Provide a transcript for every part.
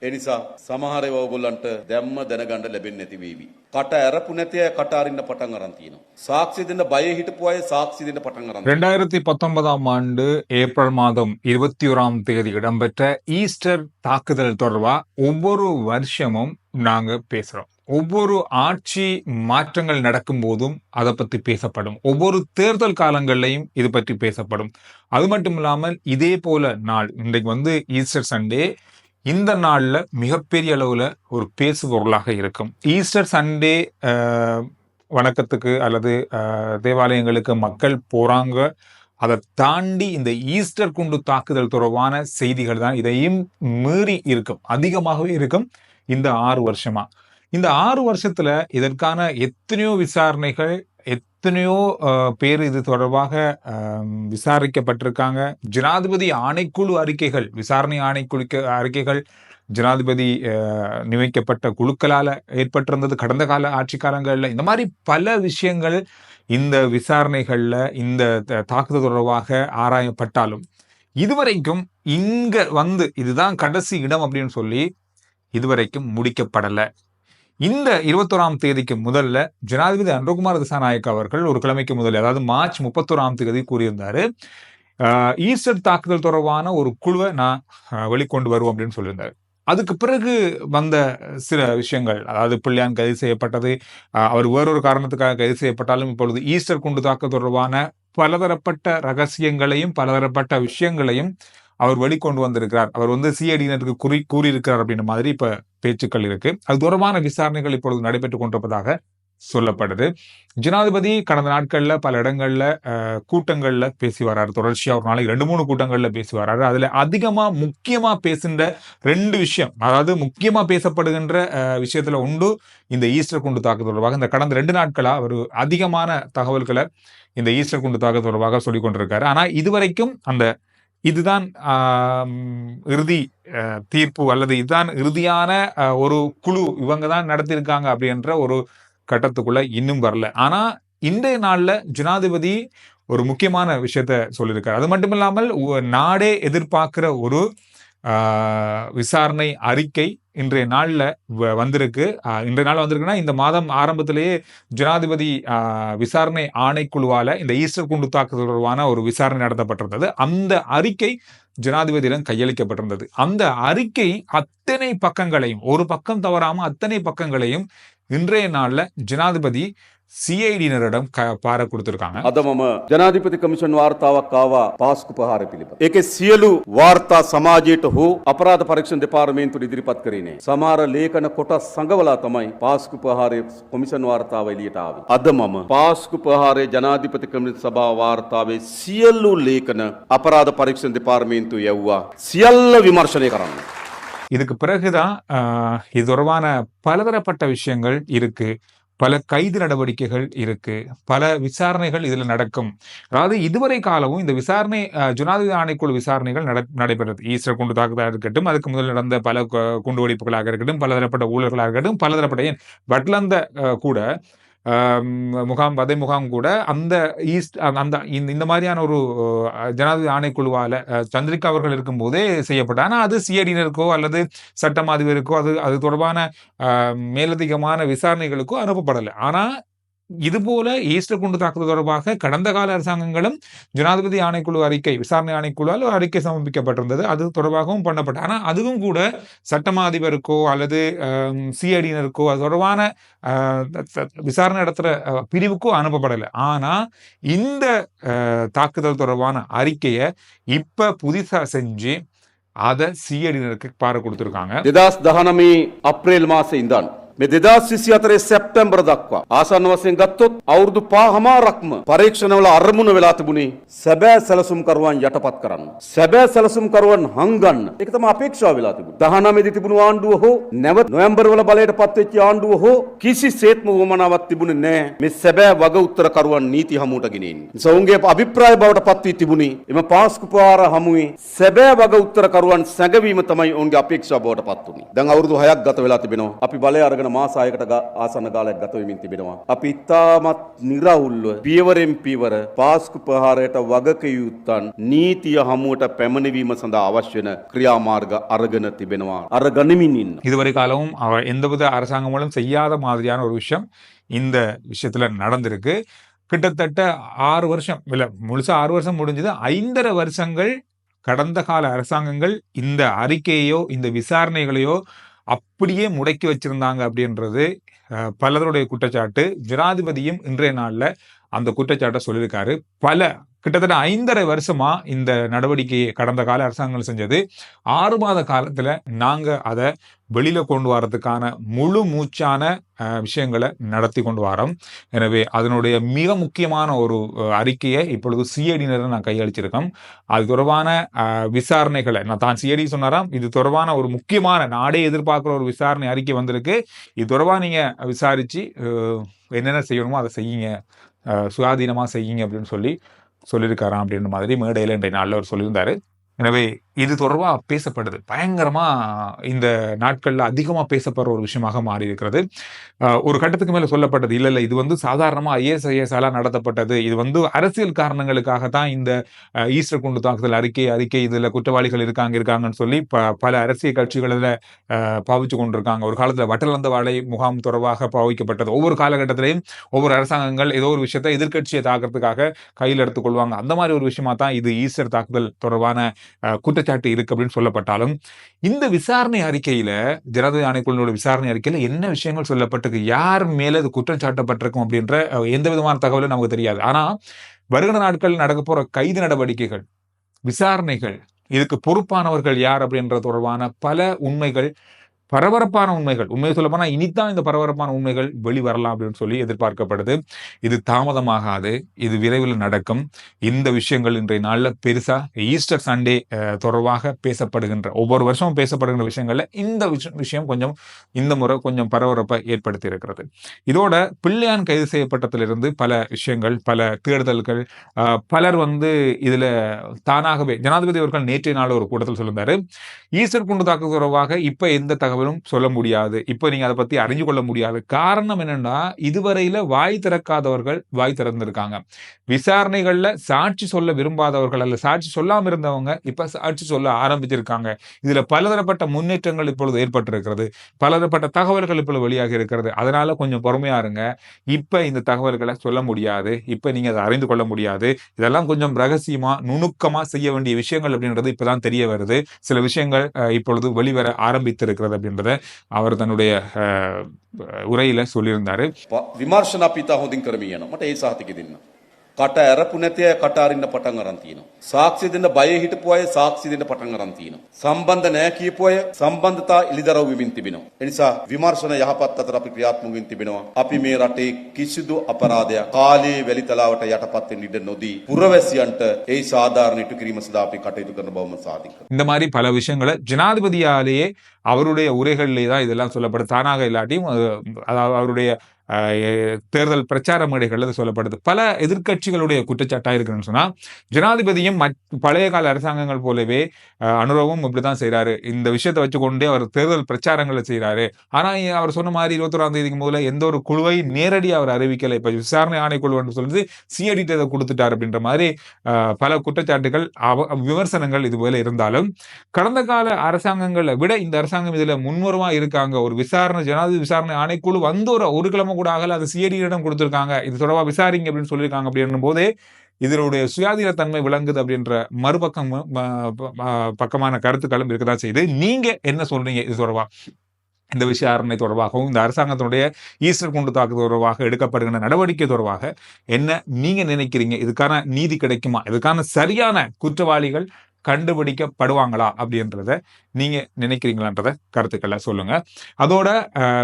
එනිසා සමහර ඒවා ඔයගොල්ලන්ට දැම්ම දැනගන්න ලැබෙන්නේ නැති වේවි. කට ඇරපු නැති අය කට අරින්න පටන් අරන් තියෙනවා. சாட்சி දෙන්න බය හිටපු අය சாட்சி දෙන්න පටන් අරන්. 2019ஆம் ஆண்டு ஏப்ரல் மாதம் 21ஆம் தேதி இடம்பெற்ற ஈஸ்டர் தாக்குதல் தொடர்பா ஒவ்வொரு வருஷமும் நாங்க பேசுறோம். ஒவ்வொரு ஆட்சி மாற்றங்கள் நடக்கும் போதும் அதை பத்தி பேசப்படும். ஒவ்வொரு தேர்தல் காலங்கள்லையும் இது பற்றி பேசப்படும். அது மட்டும் இல்லாமல் இதே போல நாள் இன்றைக்கு ஈஸ்டர் சண்டே, இந்த நாள்ல மிகப்பெரிய அளவுல ஒரு பேசு பொருளாக இருக்கும். ஈஸ்டர் சண்டே வணக்கத்துக்கு அல்லது தேவாலயங்களுக்கு மக்கள் போறாங்க. அதை தாண்டி இந்த ஈஸ்டர் குண்டு தாக்குதல் தொடர்பான செய்திகள் தான் இதையும் மீறி இருக்கும், அதிகமாகவே இருக்கும். இந்த 6 வருஷமா, இந்த 6 வருஷத்துல இதற்கான எத்தனையோ விசாரணைகள், எத்தனையோ பேர் இது தொடர்பாக விசாரிக்கப்பட்டிருக்காங்க. ஜனாதிபதி ஆணைக்குழு அறிக்கைகள், விசாரணை ஆணைக்குழு அறிக்கைகள், ஜனாதிபதி நியமிக்கப்பட்ட குழுக்களால ஏற்பட்டிருந்தது கடந்த கால ஆட்சி காலங்கள்ல. இந்த மாதிரி பல விஷயங்கள் இந்த விசாரணைகள்ல இந்த தாக்குதல் தொடர்பாக ஆராயப்பட்டாலும் இதுவரைக்கும் இங்க இதுதான் கடைசி இடம் அப்படின்னு சொல்லி இதுவரைக்கும் முடிக்கப்படலை. இந்த 21ஆம் தேதிக்கு முதல்ல ஜனாதிபதி அனுரகுமார திசாநாயக்க அவர்கள் ஒரு கிழமைக்கு முதல்ல, அதாவது மார்ச் 31ஆம் தேதி கூறியிருந்தாரு, ஈஸ்டர் தாக்குதல் தொடர்பான ஒரு குழுவை நான் வெளிக்கொண்டு வருவோம் அப்படின்னு சொல்லியிருந்தாரு. அதுக்கு பிறகு வந்த சில விஷயங்கள், அதாவது பிள்ளையான் கைது செய்யப்பட்டது, அவர் வேறொரு காரணத்துக்காக கைது செய்யப்பட்டாலும் இப்பொழுது ஈஸ்டர் குண்டு தாக்குதல் தொடர்பான பலதரப்பட்ட ரகசியங்களையும் பலதரப்பட்ட விஷயங்களையும் அவர் வெளிக்கொண்டு வந்திருக்கிறார். அவர் சிஐடியினருக்கு கூறியிருக்கிறார் அப்படின்ற மாதிரி இப்ப பேச்சுக்கள் இருக்கு. அது தொடர்பான விசாரணைகள் இப்பொழுது நடைபெற்றுக் கொண்டிருப்பதாக சொல்லப்படுது. ஜனாதிபதி கடந்த நாட்கள்ல பல இடங்கள்ல கூட்டங்கள்ல பேசி வர்றாரு. தொடர்ச்சியா ஒரு நாளைக்கு 2-3 கூட்டங்கள்ல பேசி வர்றாரு. அதுல அதிகமா முக்கியமா பேசுகின்ற 2 விஷயம், அதாவது முக்கியமா பேசப்படுகின்ற விஷயத்துல உண்டு இந்த ஈஸ்டர் குண்டு தாக்குதல் தொடர்பாக. இந்த கடந்த 2 நாட்களா அவர் அதிகமான தகவல்களை இந்த ஈஸ்டர் குண்டு தாக்குதல் தொடர்பாக சொல்லிக் கொண்டிருக்காரு. ஆனா இதுவரைக்கும் இதுதான் இறுதி தீர்ப்பு அல்லது இதுதான் இறுதியான ஒரு குழு இவங்க தான் நடத்தியிருக்காங்க அப்படின்ற ஒரு கட்டத்துக்குள்ள இன்னும் வரல. ஆனா இன்றைய நாள்ல ஜனாதிபதி ஒரு முக்கியமான விஷயத்த சொல்லியிருக்காரு. அது மட்டும் இல்லாமல் நாடே எதிர்பார்க்கிற ஒரு விசாரணை அறிக்கை இன்றைய நாள்ல வந்திருக்கு. இன்றைய நாள் வந்திருக்குன்னா இந்த மாதம் ஆரம்பத்திலேயே ஜனாதிபதி விசாரணை ஆணைக்குழுவால இந்த ஈஸ்டர் குண்டு தாக்குதல் தொடர்பான ஒரு விசாரணை நடத்தப்பட்டிருந்தது. அந்த அறிக்கை ஜனாதிபதியிடம் கையளிக்கப்பட்டிருந்தது. அந்த அறிக்கை அத்தனை பக்கங்களையும், ஒரு பக்கம் தவறாம அத்தனை பக்கங்களையும் இன்றைய நாள்ல ஜனாதிபதி CID-නරඩම් පාර கொடுத்திருக்காங்க. අද මම ජනාධිපති කමිෂන් වාර්තාවක් ආවා පාස්කු ප්‍රහාර පිළිබඳ. ඒකේ සියලු වාර්තා සමාජයට හෝ අපරාධ පරීක්ෂණ දෙපාර්තමේන්තුවට ඉදිරිපත් කරේ නෑ. සමහර ලේඛන කොටස් සංගවලා තමයි පාස්කු ප්‍රහාරයේ කොමිෂන් වාර්තාව එළියට ආවේ. අද මම පාස්කු ප්‍රහාරයේ ජනාධිපති කමිෂන් සභාව වාර්තාවේ සියලු ලේඛන අපරාධ පරීක්ෂණ දෙපාර්තමේන්තුව යවුවා. සියල්ල විමර්ශනය කරන්න. இதுக்கு பிறகுதான் இது தொடர்பான பலதரப்பட்ட விஷயங்கள் இருக்கு. பல கைது நடவடிக்கைகள் இருக்கு, பல விசாரணைகள் இதுல நடக்கும். அதாவது இதுவரை காலமும் இந்த விசாரணை ஜனாதிபதி ஆணைக்குழு விசாரணைகள் நடைபெறுது. ஈஸ்டர் குண்டு தாக்குதலாக இருக்கட்டும், அதுக்கு முதல் நடந்த பல குண்டு வெடிப்புகளாக இருக்கட்டும், பலதரப்பட்ட ஊழல்களாக இருக்கட்டும், பலதரப்பட்ட வட்லந்த கூட வதை முகாம் கூட அந்த இந்த மாதிரியான ஒரு ஜனாதிபதி ஆணைக்குழுவால சந்திரிகா அவர்கள் இருக்கும் போதே செய்யப்பட்ட. ஆனா அது CID-னருக்கோ அல்லது சட்டம் அதிபருக்கோ அது தொடர்பான மேலதிகமான விசாரணைகளுக்கோ அனுப்பப்படலை. ஆனா இது போல ஈஸ்டர் குண்டு தாக்குதல் தொடர்பாக கடந்த கால அரசாங்கங்களும் ஜனாதிபதி ஆணைக்குழு அறிக்கை, விசாரணை ஆணைக்குழுவால் ஒரு அறிக்கை சமர்ப்பிக்கப்பட்டிருந்தது. அது தொடர்பாகவும் பண்ணப்பட்டது. ஆனா அதுவும் கூட சட்டமா அதிபருக்கோ அல்லது CID-னருக்கோ அது தொடர்பான விசாரணை நடத்துற பிரிவுக்கோ அனுப்பப்படலை. ஆனா இந்த தாக்குதல் தொடர்பான அறிக்கையை இப்ப புதுசா செஞ்சு அதை CID-னருக்கு பார கொடுத்திருக்காங்க. 2019 අප්‍රේල් මාසේ ඉඳන් මේ 2024 සැප්තැම්බර් දක්වා ආසන්න වශයෙන් ගත්තොත් අවුරුදු 5මාරක්ම පරීක්ෂණවල අරමුණ වෙලා තිබුණේ සැබෑ සැලසුම්කරුවන් යටපත් කරන්න. සැබෑ සැලසුම්කරුවන් හංගන්න. ඒක තමයි අපේක්ෂාව වෙලා තිබුණේ. 19 දී තිබුණු ආණ්ඩුව හෝ නැවත නොවැම්බර් වල බලයට පත් වෙච්ච ආණ්ඩුව හෝ කිසිසේත්ම වමනාවක් තිබුණේ නැහැ මේ සැබෑ වග උත්තරකරුවන් නීති හමුවට ගෙනෙන්නේ. සවුන්ගේ අභිප්‍රාය බවට පත් වී තිබුණේ එම පාස්කු ප්‍රහාර හමුවේ සැබෑ වග උත්තරකරුවන් සැඟවීම තමයි ඔවුන්ගේ අපේක්ෂාව බවට පත් වුණේ. දැන් අවුරුදු 6ක් ගත වෙලා තිබෙනවා. අපි බලය අරගෙන අරගෙන මාස 6කට ආසන්න කාලයක් ගත වෙමින් තිබෙනවා. අපි ඉතාමත් නිරවුල්ව පියවරෙන් පියවර පාස්කු ප්‍රහාරයට වගක යුත්තන් නීතිය හමුවට පැමිණවීම සඳහා අවශ්‍ය වෙන ක්‍රියාමාර්ග අරගෙන තිබෙනවා. අරගනිමින් ඉන්න. இதுவரை காலமும் அவர் எந்தவித அரசாங்கம் மூலம் செய்யாத மாதிரியான ஒரு விஷயம் இந்த விஷயத்துல நடந்திருக்கு. கிட்டத்தட்ட 6 வருஷம் இல்ல முழுசா 6 வருஷம் முடிஞ்சது. 5.5 வருஷங்கள் கடந்த கால அரசாங்கங்கள் இந்த அறிக்கையோ இந்த விசாரணைகளையோ அப்படியே முடக்கி வச்சிருந்தாங்க அப்படின்றது பலருடைய குற்றச்சாட்டு. ஜனாதிபதியும் இன்றைய நாள்ல அந்த குற்றச்சாட்டை சொல்லியிருக்காரு. கிட்டத்தட்ட 5.5 வருஷமா இந்த நடவடிக்கையை கடந்த கால அரசாங்கங்கள் செஞ்சது. 6 மாத காலத்துல நாங்க அதை வெளியில கொண்டு வரதுக்கான முழு மூச்சான விஷயங்களை நடத்தி கொண்டு வரோம். எனவே அதனுடைய மிக முக்கியமான ஒரு அறிக்கையை இப்பொழுது சிஐடியினர் நான் கையளிச்சிருக்கோம். அது தொடர்பான விசாரணைகளை நான் தான் சிஐடி சொன்னாராம். இது தொடர்பான ஒரு முக்கியமான நாடே எதிர்பார்க்கிற ஒரு விசாரணை அறிக்கை வந்திருக்கு. இது தொடர்பாக நீங்க விசாரிச்சு என்னென்ன செய்யணுமோ அதை செய்யுங்க, சுயாதீனமா செய்யுங்க அப்படின்னு சொல்லியிருக்காராம் அப்படின்ற மாதிரி மேடையில் இன்றைய நாளில் அவர் சொல்லியிருந்தாரு. எனவே இது தொடர்பாக பேசப்படுது. பயங்கரமா இந்த நாட்கள்ல அதிகமா பேசப்படுற ஒரு விஷயமாக மாறி இருக்கிறது. ஒரு கட்டத்துக்கு மேல சொல்லப்பட்டது இல்ல இது வந்து சாதாரணமா IAS நடத்தப்பட்டது. இது அரசியல் காரணங்களுக்காக தான் இந்த ஈஸ்டர் குண்டு தாக்குதல் அறிக்கை இதுல குற்றவாளிகள் இருக்காங்கன்னு சொல்லி பல அரசியல் கட்சிகள் இதுல பாவிச்சு கொண்டிருக்காங்க. ஒரு காலத்துல வட்டலந்த வாழை முகாம் தொடர்பாக பாவிக்கப்பட்டது. ஒவ்வொரு காலகட்டத்திலையும் ஒவ்வொரு அரசாங்கங்கள் ஏதோ ஒரு விஷயத்தை எதிர்கட்சியை தாக்குறதுக்காக கையில் எடுத்துக்கொள்வாங்க. அந்த மாதிரி ஒரு விஷயமா தான் இது ஈஸ்டர் தாக்குதல் தொடர்பான குற்றச்சாட்டு இருக்கு அப்படின்னு சொல்லப்பட்டாலும் இந்த விசாரணை அறிக்கையில ஜனாதிபதி ஆணைக்குழுவோட விசாரணை அறிக்கையில என்ன விஷயங்கள் சொல்லப்பட்டிருக்கு, யார் மேல இது குற்றம் சாட்டப்பட்டிருக்கும் அப்படின்ற எந்த விதமான தகவலும் நமக்கு தெரியாது. ஆனா வருகிற நாட்கள் நடக்க போற கைது நடவடிக்கைகள், விசாரணைகள், இதுக்கு பொறுப்பானவர்கள் யார் அப்படின்ற தொடர்பான பல உண்மைகள், பரபரப்பான உண்மைகள், உண்மையை சொல்ல போனா இனித்தான் இந்த பரபரப்பான உண்மைகள் வெளிவரலாம் அப்படின்னு சொல்லி எதிர்பார்க்கப்படுது. இது தாமதமாகாது, இது விரைவில் நடக்கும். இந்த விஷயங்கள் இன்றைய நாள்ல பெருசா ஈஸ்டர் சண்டே தொடர்பாக பேசப்படுகின்ற ஒவ்வொரு வருஷமும் பேசப்படுகின்ற விஷயங்கள்ல இந்த விஷயம் இந்த முறை கொஞ்சம் பரபரப்பை ஏற்படுத்தி இருக்கிறது. இதோட பிள்ளையான் கைது செய்யப்பட்டதிலிருந்து பல விஷயங்கள், பல தேடுதல்கள், பலர் இதுல தானாகவே ஜனாதிபதி அவர்கள் நேற்றைய நாள் ஒரு கூட்டத்தில் சொல்லியிருந்தாரு, ஈஸ்டர் குண்டு தாக்குதல் தொடர்பாக இப்ப எந்த தகவலும் சொல்ல முடியாது, இப்ப நீங்க அதை பத்தி அறிஞ்சு கொள்ள முடியாது. காரணம் என்னன்னா இதுவரையில வாய் திறக்காதவர்கள் வாய் திறந்திருக்காங்க. விசாரணைகள்ல சாட்சி சொல்ல விரும்பாதவர்கள் அல்ல சாட்சி சொல்லாம இருந்தவங்க இப்ப சாட்சி சொல்ல ஆரம்பிச்சிருக்காங்க. இதுல பலதரப்பட்ட முன்னேற்றங்கள் இப்பொழுது ஏற்பட்டிருக்கிறது, பலதரப்பட்ட தகவல்கள் இப்பொழுது வெளியாகி இருக்கிறது. அதனால கொஞ்சம் பொறுமையா இருங்க. இப்ப இந்த தகவல்களை சொல்ல முடியாது, இப்ப நீங்க அதை அறிந்து கொள்ள முடியாது. இதெல்லாம் கொஞ்சம் ரகசியமா நுணுக்கமா செய்ய வேண்டிய விஷயங்கள் அப்படின்றது இப்பதான் தெரிய வருது. சில விஷயங்கள் இப்பொழுது வெளிவர ஆரம்பித்திருக்கிறது அப்படின்றத அவர் தன்னுடைய உரையில சொல்லியிருந்தாரு. විමර්ශන අපි ඉතා හොඳින් කරමින් යනවා. මට ඒ සහතිකෙ දෙන්න. කට ඇරපු නැති අය කට අරින්න පටන් අරන් තියෙනවා. සාක්ෂි දෙන්න බය හිටපු අය සාක්ෂි දෙන්න පටන් අරන් තියෙනවා. සම්බන්ධ නැහැ කියපු අය සම්බන්ධතා ඉලිදරව් වෙමින් තිබෙනවා. ඒ නිසා විමර්ශන යහපත් අතර අපි ක්‍රියාත්මක වෙමින් තිබෙනවා. අපි මේ රටේ කිසිදු අපරාධයක් කාලේ වැලිතලාවට යටපත් වෙන්න ඉඩ නොදී පුරවැසියන්ට ඒ සාධාරණ ඉටු කිරීම සඳහා අපි කටයුතු කරන බවම සාධක. இந்த மாதிரி பல விஷயங்களை ஜனாதிபதியாலேயே அவருடைய உரைகளிலே தான் இதெல்லாம் சொல்லப்படுது. தானாக இல்லாட்டியும் அதாவது அவருடைய தேர்தல் பிரச்சார மேடைகள் சொல்லப்படுது. பல எதிர்கட்சிகளுடைய குற்றச்சாட்டா இருக்குன்னு சொன்னா ஜனாதிபதியும் பழைய கால அரசாங்கங்கள் போலவே அனுரவும் இப்படிதான் செய்யறாரு. இந்த விஷயத்தை வச்சுக்கொண்டே அவர் தேர்தல் பிரச்சாரங்களை செய்யறாரு. ஆனா அவர் சொன்ன மாதிரி 21ஆம் தேதிக்கு முதல்ல எந்த ஒரு குழுவை நேரடியாக அவர் அறிவிக்கலை. இப்ப விசாரணை ஆணைக்குழு என்று சொல்லிட்டு சிஐடி கொடுத்துட்டார் அப்படின்ற மாதிரி பல குற்றச்சாட்டுகள் விமர்சனங்கள் இது போல இருந்தாலும் கடந்த கால அரசாங்கங்களை விட இந்த அரசாங்கம் இதுல முன்வரமா இருக்காங்க. ஒரு விசாரணை ஜனாதிபதி விசாரணை ஆணைக்குழு ஒரு கிழமை கூட ஆகல, அது சிஐடியிடம் கொடுத்திருக்காங்க, இது தொடர்பா விசாரிங்க அப்படின்னு சொல்லியிருக்காங்க. அப்படின்னும் போதே இதனுடைய சுயாதீன தன்மை விளங்குது அப்படின்ற பக்கமான கருத்துக்களும் இருக்கதான் செய்யுது. நீங்க என்ன சொல்றீங்க இது தொடர்பா? இந்த விசாரணை தொடர்பாகவும் இந்த அரசாங்கத்தினுடைய ஈஸ்டர் குண்டு தாக்குதல் தொடர்பாக எடுக்கப்படுகின்ற நடவடிக்கை தொடர்பாக என்ன நீங்க நினைக்கிறீங்க? இதுக்கான நீதி கிடைக்குமா? இதுக்கான சரியான குற்றவாளிகள் கண்டுபிடிக்கப்படுவாங்களா அப்படின்றத நீங்க நினைக்கிறீங்களான்றத கருத்துக்களை சொல்லுங்க. அதோட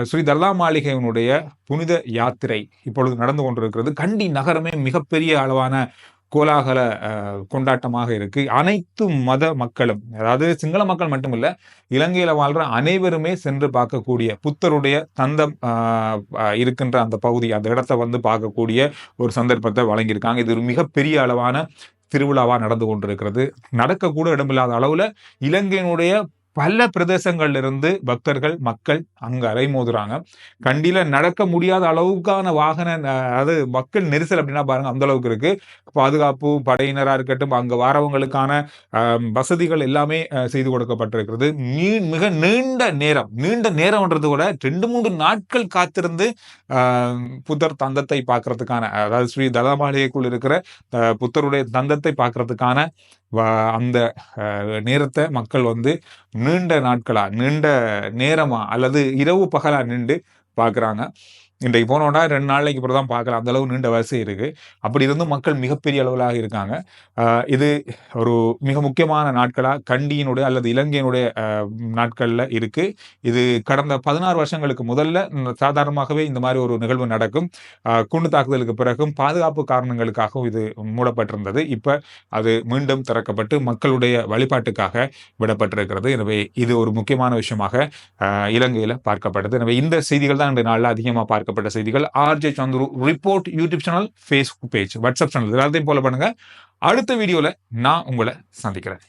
ஸ்ரீ தர்கா மாளிகையினுடைய புனித யாத்திரை இப்பொழுது நடந்து கொண்டிருக்கிறது. கண்டி நகரமே மிகப்பெரிய அளவான கோலாகல கொண்டாட்டமாக இருக்கு. அனைத்து மத மக்களும், அதாவது சிங்கள மக்கள் மட்டுமில்ல, இலங்கையில வாழ்ற அனைவருமே சென்று பார்க்கக்கூடிய புத்தருடைய தந்தம் இருக்கின்ற அந்த பகுதி, அந்த இடத்தை பார்க்கக்கூடிய ஒரு சந்தர்ப்பத்தை வழங்கியிருக்காங்க. இது ஒரு மிகப்பெரிய அளவான திருவிழாவா நடந்து கொண்டிருக்கிறது. நடக்கக்கூட இடமில்லாத அளவுல இலங்கையினுடைய பல பிரதேசங்கள்ல இருந்து பக்தர்கள் மக்கள் அங்க அலைமோதுறாங்க. கண்டியில நடக்க முடியாத அளவுக்கான வாகன அது மக்கள் நெரிசல் அப்படின்னா பாருங்க அந்த அளவுக்கு இருக்கு. பாதுகாப்பு படையினரா இருக்கட்டும், அங்க வாரவங்களுக்கான வசதிகள் எல்லாமே செய்து கொடுக்கப்பட்டிருக்கிறது. மிக நீண்ட நேரம்ன்றதை விட 2-3 நாட்கள் காத்திருந்து புத்தர் தந்தத்தை பார்க்கறதுக்கான, அதாவது ஸ்ரீ தலமாளிகைக்குள் இருக்கிற புத்தருடைய தந்தத்தை பார்க்கறதுக்கான அந்த நேரத்தை மக்கள் வந்து நீண்ட நேரமா அல்லது இரவு பகலா நின்று பார்க்குறாங்க. இன்றைக்கு போனோம்னா 2 நாளைக்கு அப்புறம் தான் பார்க்கலாம். அந்த அளவு நீண்ட வரிசை இருக்கு. அப்படி இருந்தும் மக்கள் மிகப்பெரிய அளவிலாக இருக்காங்க. இது ஒரு மிக முக்கியமான நாட்களா கண்டியினுடைய அல்லது இலங்கையினுடைய நாட்கள்ல இருக்கு. இது கடந்த 16 வருஷங்களுக்கு முதல்ல சாதாரணமாகவே இந்த மாதிரி ஒரு நிகழ்வு நடக்கும். குண்டு தாக்குதலுக்கு பிறகும் பாதுகாப்பு காரணங்களுக்காகவும் இது மூடப்பட்டிருந்தது. இப்ப அது மீண்டும் திறக்கப்பட்டு மக்களுடைய வழிபாட்டுக்காக விடப்பட்டிருக்கிறது. எனவே இது ஒரு முக்கியமான விஷயமாக இலங்கையில பார்க்கப்படுது. எனவே இந்த செய்திகள் தான் இந்த நாளில் அதிகமாக பார்க்கப்பட்ட செய்திகள். RJ Chandru report YouTube channel, Facebook page, WhatsApp channel எல்லாத்தையும் ஃபாலோ பண்ணுங்க. அடுத்த வீடியோல நான் உங்களை சந்திக்கிறேன்.